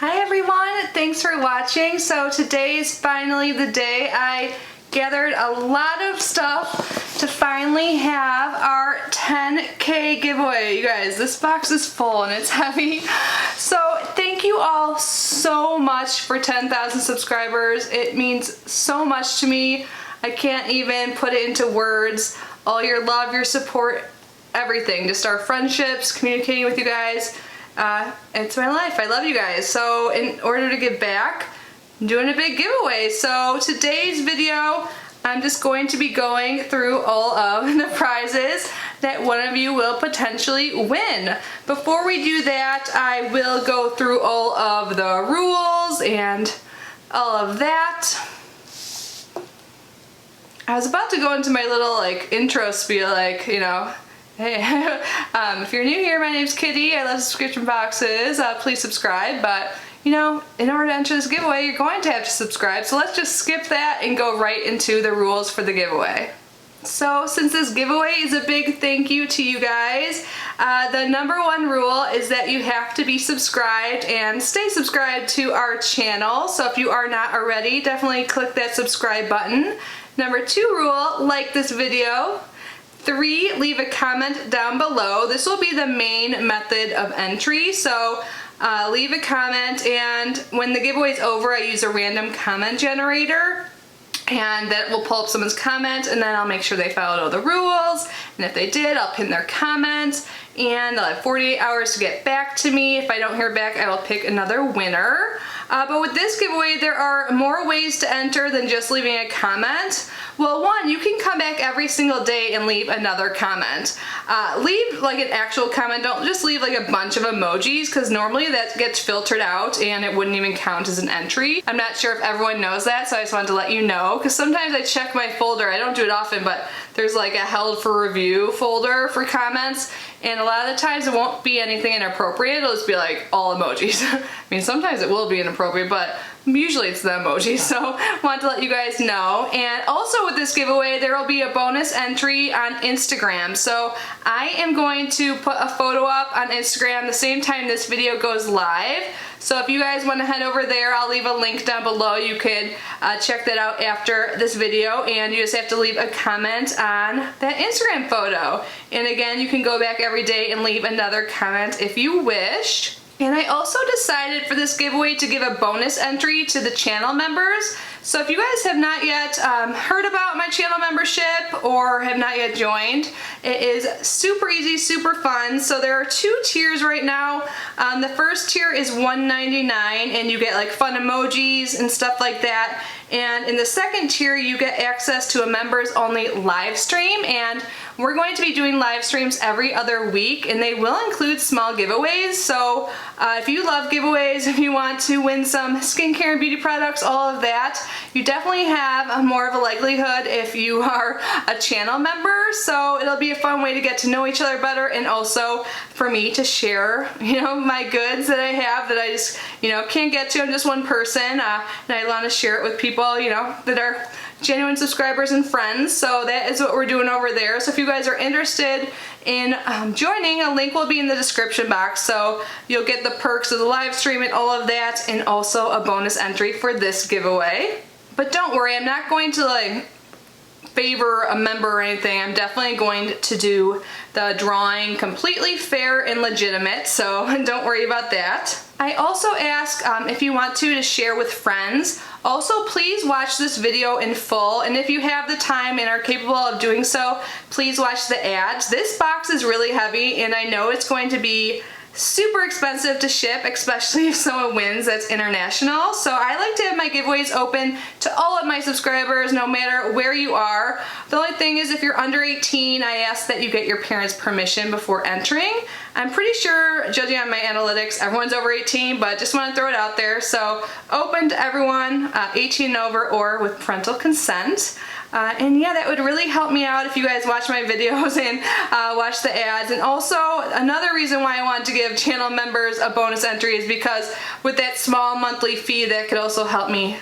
Hi everyone, thanks for watching. So today is finally the day. I gathered a lot of stuff to finally have our 10K giveaway. You guys, this box is full and it's heavy. So thank you all so much for 10,000 subscribers. It means so much to me. I can't even put it into words. All your love, your support, everything. Just our friendships, communicating with you guys. It's my life. I love you guys. So in order to give back, I'm doing a big giveaway. So today's video, I'm just going to be going through all of the prizes that one of you will potentially win. Before we do that, I will go through all of the rules and all of that. I was about to go into my little intro spiel, hey, if you're new here, my name's Kitty. I love subscription boxes. Please subscribe, but in order to enter this giveaway, you're going to have to subscribe. So let's just skip that and go right into the rules for the giveaway. So since this giveaway is a big thank you to you guys, the #1 rule is that you have to be subscribed and stay subscribed to our channel. So if you are not already, definitely click that subscribe button. #2 rule, like this video. 3, leave a comment down below. This will be the main method of entry, so leave a comment, and when the giveaway is over, I use a random comment generator, and that will pull up someone's comment, and then I'll make sure they followed all the rules, and if they did, I'll pin their comment, and they'll have 48 hours to get back to me. If I don't hear back, I will pick another winner. But with this giveaway, there are more ways to enter than just leaving a comment. Well, one, you can come back every single day and leave another comment. Leave an actual comment. Don't just leave a bunch of emojis, because normally that gets filtered out and it wouldn't even count as an entry. I'm not sure if everyone knows that, so I just wanted to let you know, because sometimes I check my folder. I don't do it often, but there's a held for review folder for comments, and a lot of the times it won't be anything inappropriate. It'll just be all emojis. I mean, sometimes it will be inappropriate, but usually it's the emojis, so want to let you guys know. And also with this giveaway, there will be a bonus entry on Instagram. So I am going to put a photo up on Instagram the same time this video goes live. So if you guys want to head over there, I'll leave a link down below. You could check that out after this video, and you just have to leave a comment on that Instagram photo. And again, you can go back every day and leave another comment if you wish. And I also decided for this giveaway to give a bonus entry to the channel members. So if you guys have not yet heard about my channel membership or have not yet joined, it is super easy, super fun. So there are 2 tiers right now. The first tier is $1.99, and you get fun emojis and stuff like that. And in the second tier, you get access to a members only live stream, and we're going to be doing live streams every other week, and they will include small giveaways. So if you love giveaways, if you want to win some skincare and beauty products, all of that, you definitely have more of a likelihood if you are a channel member. So it'll be a fun way to get to know each other better, and also for me to share, my goods that I have that I just, can't get to. I'm just one person, and I want to share it with people, that are genuine subscribers and friends. So that is what we're doing over there. So if you guys are interested in joining, a link will be in the description box, so you'll get the perks of the live stream and all of that, and also a bonus entry for this giveaway. But don't worry, I'm not going to favor a member or anything. I'm definitely going to do the drawing completely fair and legitimate, so don't worry about that. I also ask if you want to share with friends. Also, please watch this video in full, and if you have the time and are capable of doing so, please watch the ads. This box is really heavy, and I know it's going to be super expensive to ship, especially if someone wins that's international. So I like to have my giveaways open to all of my subscribers, no matter where you are. The only thing is, if you're under 18, I ask that you get your parents' permission before entering. I'm pretty sure, judging on my analytics, everyone's over 18, but just want to throw it out there. So open to everyone 18 and over, or with parental consent. And yeah, that would really help me out if you guys watch my videos and watch the ads. And also, another reason why I wanted to give channel members a bonus entry is because with that small monthly fee, that could also help me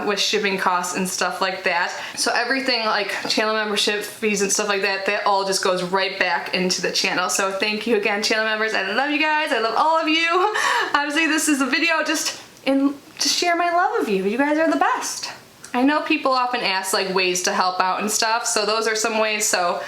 with shipping costs and stuff like that. So everything like channel membership fees and stuff like that, that all just goes right back into the channel. So thank you again, channel members. I love you guys. I love all of you. Obviously, this is a video just and to share my love of you. You guys are the best. I know people often ask like ways to help out and stuff, so those are some ways. So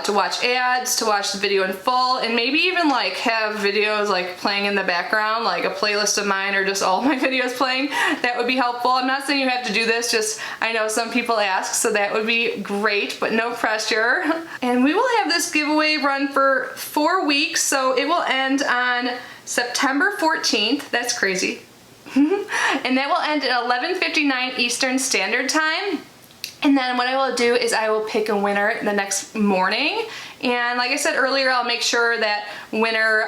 to watch ads, to watch the video in full, and maybe even like have videos like playing in the background, like a playlist of mine or just all my videos playing. That would be helpful. I'm not saying you have to do this, just I know some people ask, so that would be great, but no pressure. And we will have this giveaway run for 4 weeks, so it will end on September 14th. That's crazy. And that will end at 11:59 Eastern Standard Time. And then what I will do is I will pick a winner the next morning. And like I said earlier, I'll make sure that winner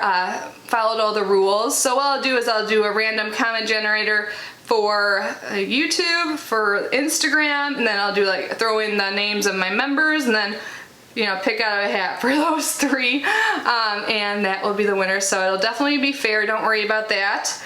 followed all the rules. So what I'll do is I'll do a random comment generator for YouTube, for Instagram, and then I'll do like throw in the names of my members, and then you know, pick out a hat for those 3, and that will be the winner. So it'll definitely be fair. Don't worry about that.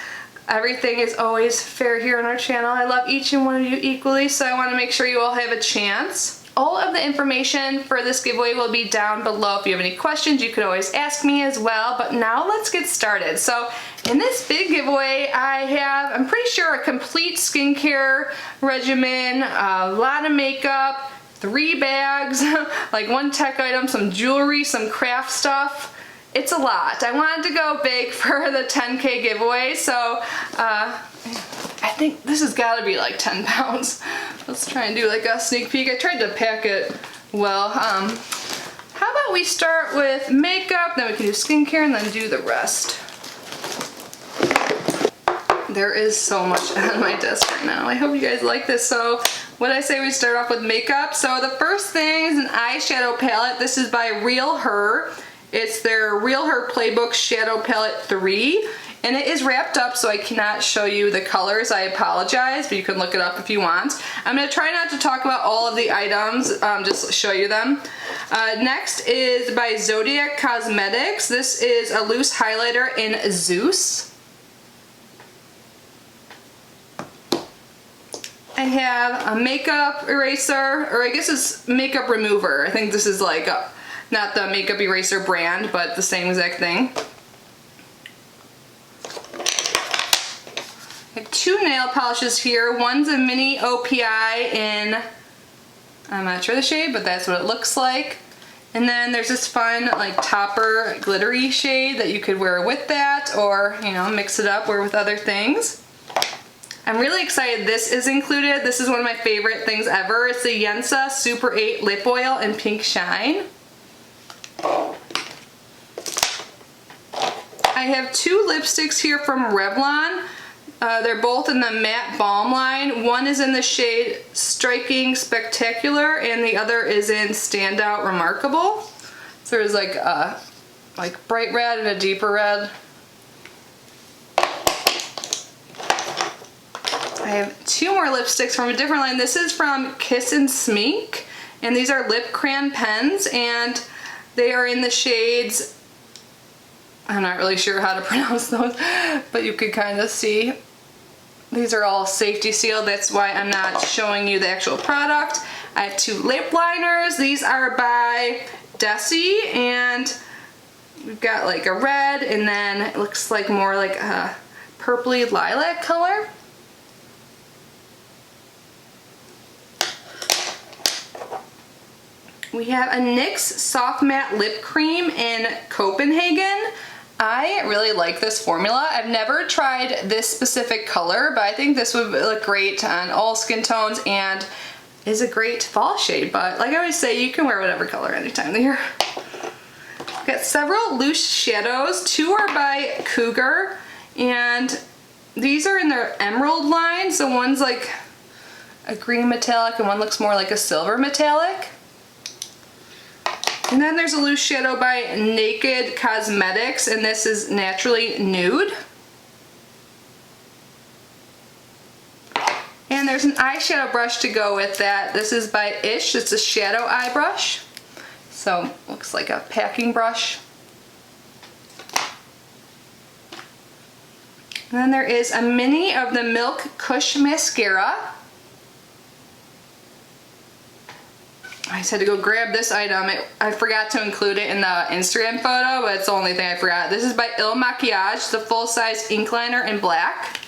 Everything is always fair here on our channel. I love each and one of you equally, so I want to make sure you all have a chance. All of the information for this giveaway will be down below. If you have any questions, you can always ask me as well. But now let's get started. So in this big giveaway, I have, I'm pretty sure, a complete skincare regimen, a lot of makeup, 3 bags, like 1 tech item, some jewelry, some craft stuff. It's a lot. I wanted to go big for the 10K giveaway, so I think this has got to be like 10 pounds. Let's try and do like a sneak peek. I tried to pack it well. How about we start with makeup, then we can do skincare, and then do the rest. There is so much on my desk right now. I hope you guys like this. So what I say we start off with makeup. So the first thing is an eyeshadow palette. This is by Real Her. It's their Real Her Playbook Shadow Palette 3, and it is wrapped up, so I cannot show you the colors. I apologize, but you can look it up if you want. I'm going to try not to talk about all of the items, just show you them. Next is by Zodiac Cosmetics. This is a loose highlighter in Zeus. I have a makeup eraser, or I guess it's makeup remover. I think this is like a not the makeup eraser brand, but the same exact thing. I have 2 nail polishes here. One's a mini OPI in, I'm not sure the shade, but that's what it looks like. And then there's this fun like topper glittery shade that you could wear with that, or you know, mix it up, wear with other things. I'm really excited this is included. This is one of my favorite things ever. It's the Yensa Super 8 Lip Oil in Pink Shine. I have 2 lipsticks here from Revlon. They're both in the matte balm line. One is in the shade Striking Spectacular, and the other is in Standout Remarkable. So there's like a bright red and a deeper red. I have 2 more lipsticks from a different line. This is from Kiss and Smink, and these are lip crayon pens, and they are in the shades, I'm not really sure how to pronounce those, but you could kind of see. These are all safety sealed, that's why I'm not showing you the actual product. I have 2 lip liners. These are by Desi, and we've got like a red, and then it looks like more like a purpley lilac color. We have a NYX Soft Matte Lip Cream in Copenhagen. I really like this formula. I've never tried this specific color, but I think this would look great on all skin tones and is a great fall shade. But like I always say, you can wear whatever color any time of the year. I've got several loose shadows. 2 are by Cougar, and these are in their emerald line. So one's like a green metallic and one looks more like a silver metallic. And then there's a loose shadow by Naked Cosmetics, and this is Naturally Nude. And there's an eyeshadow brush to go with that. This is by Ish. It's a shadow eye brush. So looks like a packing brush. And then there is a mini of the Milk Kush Mascara. I just had to go grab this item. I forgot to include it in the Instagram photo, but it's the only thing I forgot. This is by Il Makiage, the full-size ink liner in black.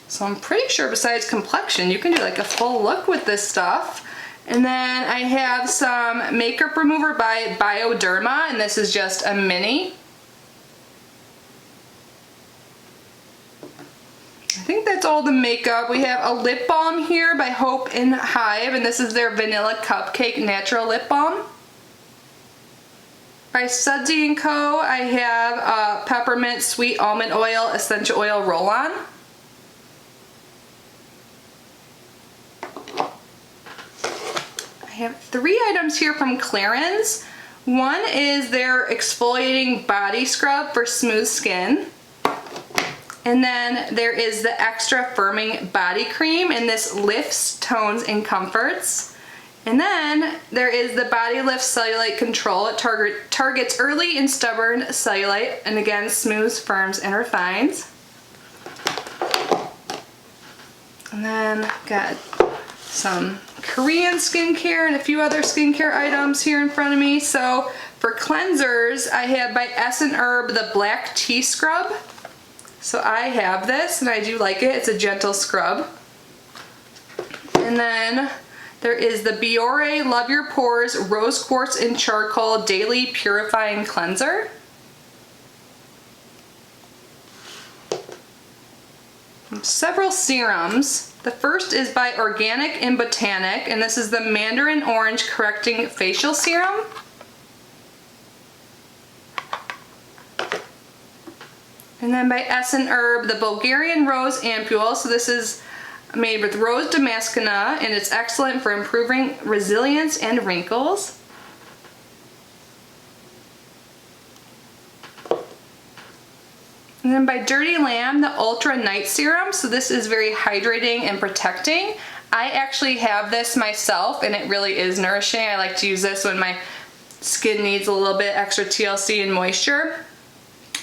So I'm pretty sure besides complexion, you can do like a full look with this stuff. And then I have some makeup remover by Bioderma, and this is just a mini. I think that's all the makeup. We have a lip balm here by Hope and Hive, and this is their Vanilla Cupcake Natural Lip Balm. By Sudsy & Co, I have a Peppermint Sweet Almond Oil Essential Oil Roll-On. I have 3 items here from Clarins. One is their exfoliating body scrub for smooth skin. And then there is the extra firming body cream, and this lifts, tones, and comforts. And then there is the Body Lift Cellulite Control. It targets early and stubborn cellulite, and again, smooths, firms, and refines. And then got some Korean skincare and a few other skincare items here in front of me. So for cleansers, I have by Herb the Black Tea Scrub. So I have this, and I do like it. It's a gentle scrub. And then there is the Biore Love Your Pores Rose Quartz and Charcoal Daily Purifying Cleanser. Several serums. The first is by Organic and Botanic, and this is the Mandarin Orange Correcting Facial Serum. And then by Herb, the Bulgarian Rose Ampule. So this is made with Rose Damascena, and it's excellent for improving resilience and wrinkles. And then by Dirty Lamb, the Ultra Night Serum. So this is very hydrating and protecting. I actually have this myself, and it really is nourishing. I like to use this when my skin needs a little bit extra TLC and moisture.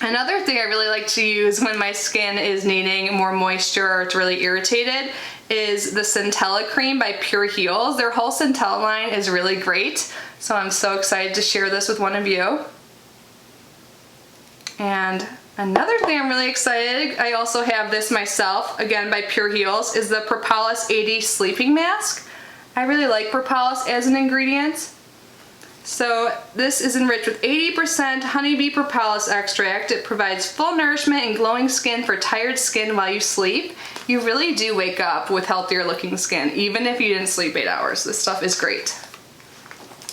Another thing I really like to use when my skin is needing more moisture or it's really irritated is the Centella Cream by Pure Heals. Their whole Centella line is really great, so I'm so excited to share this with one of you. And another thing I'm really excited, I also have this myself, again by Pure Heals, is the Propolis 80 Sleeping Mask. I really like propolis as an ingredient. So this is enriched with 80% honeybee propolis extract. It provides full nourishment and glowing skin for tired skin while you sleep. You really do wake up with healthier looking skin, even if you didn't sleep 8 hours. This stuff is great.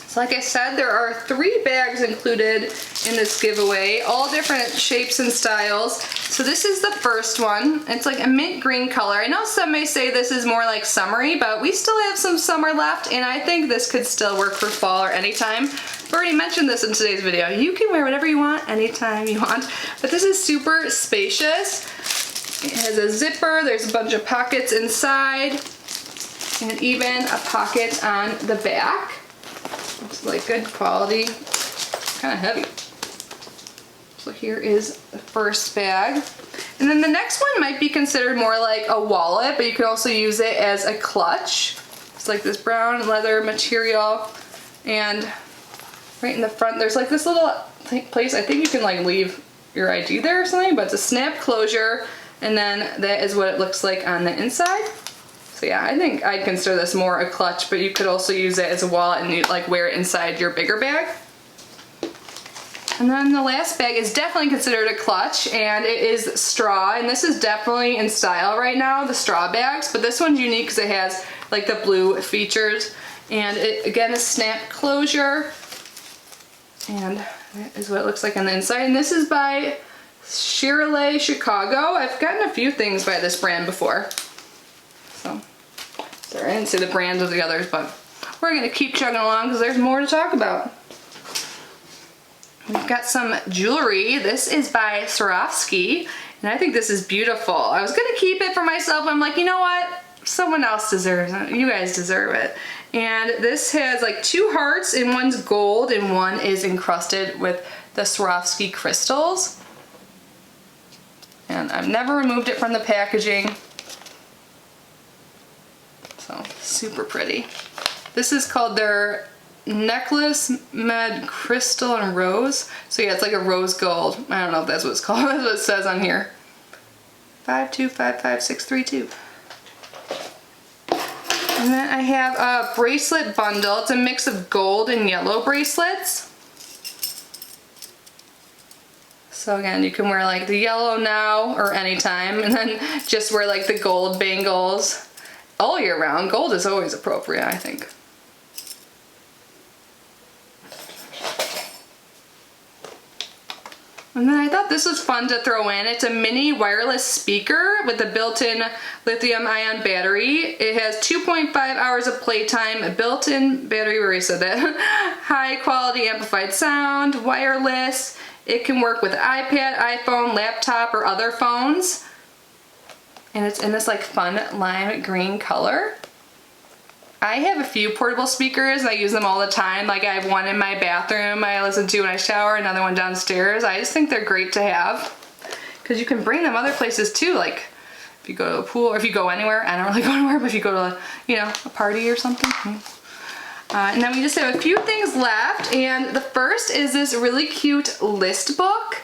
So like I said, there are 3 bags included in this giveaway, all different shapes and styles. So this is the first one. It's like a mint green color. I know some may say this is more like summery, but we still have some summer left, and I think this could still work for fall or anytime. I've already mentioned this in today's video. You can wear whatever you want, anytime you want, but this is super spacious. It has a zipper, there's a bunch of pockets inside, and even a pocket on the back. It's like good quality, kind of heavy. So here is the first bag. And then the next one might be considered more like a wallet, but you can also use it as a clutch. It's like this brown leather material, and right in the front there's like this little place, I think you can like leave your ID there or something, but it's a snap closure, and then that is what it looks like on the inside. So yeah, I think I'd consider this more a clutch, but you could also use it as a wallet and you like wear it inside your bigger bag. And then the last bag is definitely considered a clutch, and it is straw, and this is definitely in style right now, the straw bags, but this one's unique because it has like the blue features, and it again is snap closure, and that is what it looks like on the inside. And this is by Shirley Chicago. I've gotten a few things by this brand before. So, sorry, I didn't say the brands of the others, but we're gonna keep chugging along because there's more to talk about. We've got some jewelry. This is by Swarovski, and I think this is beautiful. I was gonna keep it for myself. I'm like, you know what? Someone else deserves it. You guys deserve it. And this has like 2 hearts, and one's gold, and one is encrusted with the Swarovski crystals. And I've never removed it from the packaging. So, super pretty. This is called their Necklace Med Crystal and Rose. So yeah, it's like a rose gold. I don't know if that's what it's called. That's what it says on here. 5255632. And then I have a bracelet bundle. It's a mix of gold and yellow bracelets. So again, you can wear like the yellow now or anytime, and then just wear like the gold bangles all year round. Gold is always appropriate, I think. And then I thought this was fun to throw in. It's a mini wireless speaker with a built-in lithium-ion battery. It has 2.5 hours of playtime, a built-in battery, where I said that, high-quality amplified sound, wireless. It can work with iPad, iPhone, laptop, or other phones. And it's in this like fun lime green color. I have a few portable speakers. I use them all the time. Like I have one in my bathroom I listen to when I shower, another one downstairs. I just think they're great to have because you can bring them other places too. Like if you go to a pool or if you go anywhere, I don't really go anywhere, but if you go to a party or something. And then we just have a few things left, and the first is this really cute list book.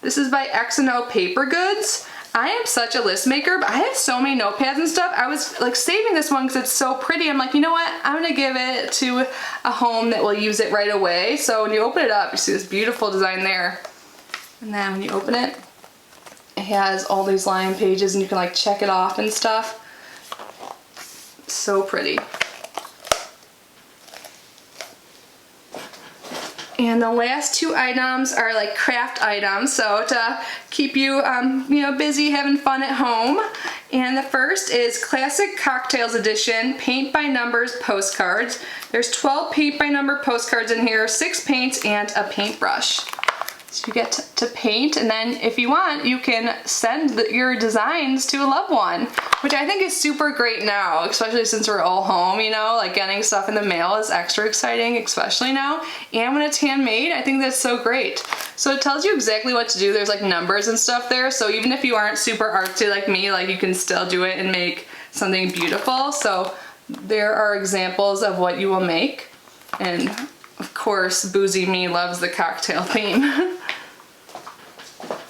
This is by X&O Paper Goods. I am such a list maker, but I have so many notepads and stuff. I was like saving this one because it's so pretty. I'm like, you know what? I'm gonna give it to a home that will use it right away. So when you open it up, you see this beautiful design there. And then when you open it, it has all these line pages and you can like check it off and stuff. So pretty. And the last two items are like craft items, so to keep you, busy having fun at home. And the first is Classic Cocktails Edition Paint by Numbers postcards. There's 12 paint by number postcards in here, 6 paints, and a paintbrush. So you get to paint, and then if you want, you can send your designs to a loved one, which I think is super great now, especially since we're all home, like getting stuff in the mail is extra exciting, especially now. And when it's handmade, I think that's so great. So it tells you exactly what to do. There's like numbers and stuff there, so even if you aren't super artsy like me, like you can still do it and make something beautiful. So there are examples of what you will make, and of course, boozy me loves the cocktail theme.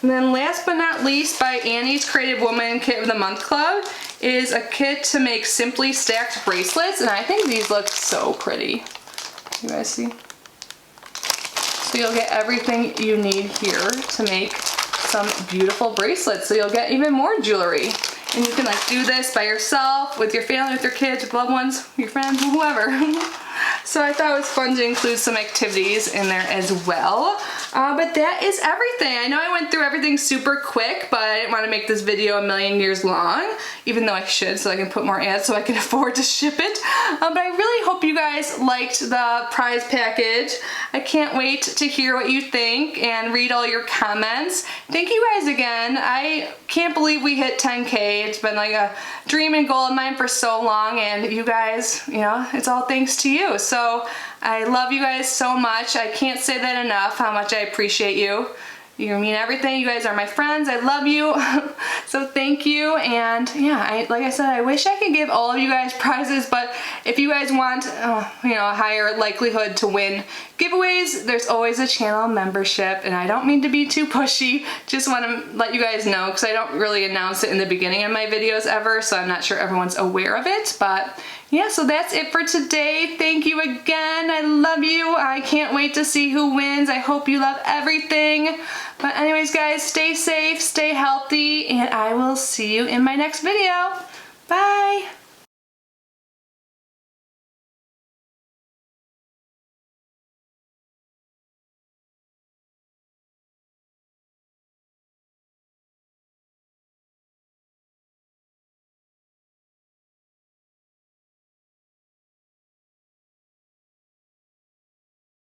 And then last but not least, by Annie's Creative Woman Kit of the Month Club, is a kit to make simply stacked bracelets, and I think these look so pretty. You guys see? So you'll get everything you need here to make some beautiful bracelets, so you'll get even more jewelry. And you can like do this by yourself, with your family, with your kids, with loved ones, your friends, whoever. So I thought it was fun to include some activities in there as well. But that is everything. I know I went through everything super quick, but I didn't want to make this video a million years long, even though I should, so I can put more ads so I can afford to ship it. But I really hope you guys liked the prize package. I can't wait to hear what you think and read all your comments. Thank you guys again. I can't believe we hit 10K. It's been like a dream and goal of mine for so long, and you guys, it's all thanks to you. So I love you guys so much. I can't say that enough, how much I appreciate you. You mean everything. You guys are my friends. I love you. So thank you. And yeah, like I said, I wish I could give all of you guys prizes, but if you guys want, a higher likelihood to win giveaways, there's always a channel membership. And I don't mean to be too pushy. Just want to let you guys know, because I don't really announce it in the beginning of my videos ever, so I'm not sure everyone's aware of it. But yeah, so that's it for today. Thank you again. I love you. I can't wait to see who wins. I hope you love everything. But anyways, guys, stay safe, stay healthy, and I will see you in my next video. Bye.